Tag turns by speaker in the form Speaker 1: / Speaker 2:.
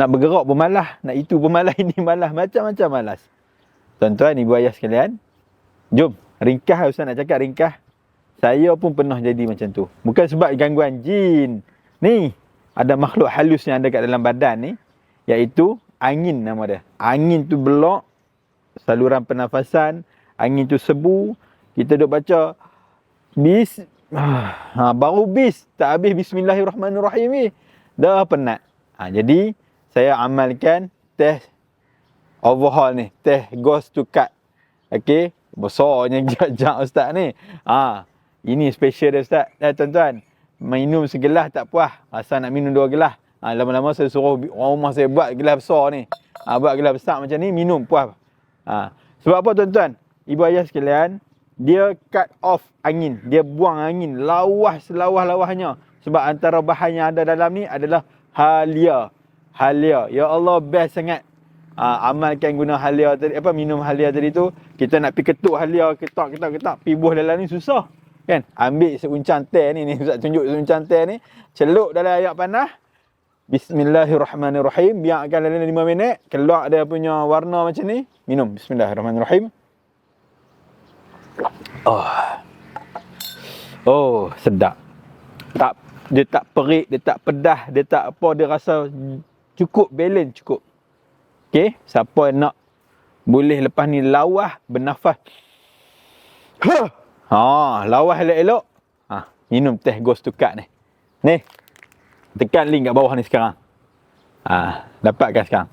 Speaker 1: Nak bergerak pun malas, nak itu pun malas, ini malas, macam-macam malas. Tuan-tuan, ibu ayah sekalian, jom, ringkas Ustaz nak cakap ringkas. Saya pun pernah jadi macam tu. Bukan sebab gangguan jin. Ni, ada makhluk halus yang ada kat dalam badan ni, iaitu angin nama dia. Angin tu belok saluran pernafasan, angin tu sebu, kita duk baca baru tak habis bismillahirrahmanirrahim ni dah penat. Jadi saya amalkan test overhaul ni, test ghost to cut. Okey, besarnya jak ustaz ni. Ini special dia ustaz. Tuan-tuan, minum segelas tak puas, asal nak minum 2 gelas. Lama-lama saya suruh orang rumah saya buat gelas besar ni. Buat gelas besar macam ni, minum puas. Sebab apa tuan-tuan? Ibu ayah sekalian, dia cut off angin. Dia buang angin. Lawas selawah-lawahnya. Sebab antara bahan yang ada dalam ni adalah halia. Halia. Ya Allah, best sangat. Amalkan guna halia tadi. Minum halia tadi tu. Kita nak pergi ketuk halia. Ketak. Pergi buah dalam ni susah. Kan? Ambil seuncang teh ni. Ustaz tunjuk seuncang teh ni. Celuk dalam air panas. Bismillahirrahmanirrahim. Biarkan dalam 5 minit. Keluar dia punya warna macam ni. Minum. Bismillahirrahmanirrahim. Oh, sedap. Dia tak perik, dia tak pedas, dia tak apa, dia rasa cukup, balance cukup. Okey, siapa nak boleh lepas ni lawas bernafas. Lawas elok-elok. Minum teh ghost to cut ni. Ni. Tekan link kat bawah ni sekarang. Dapatkan sekarang.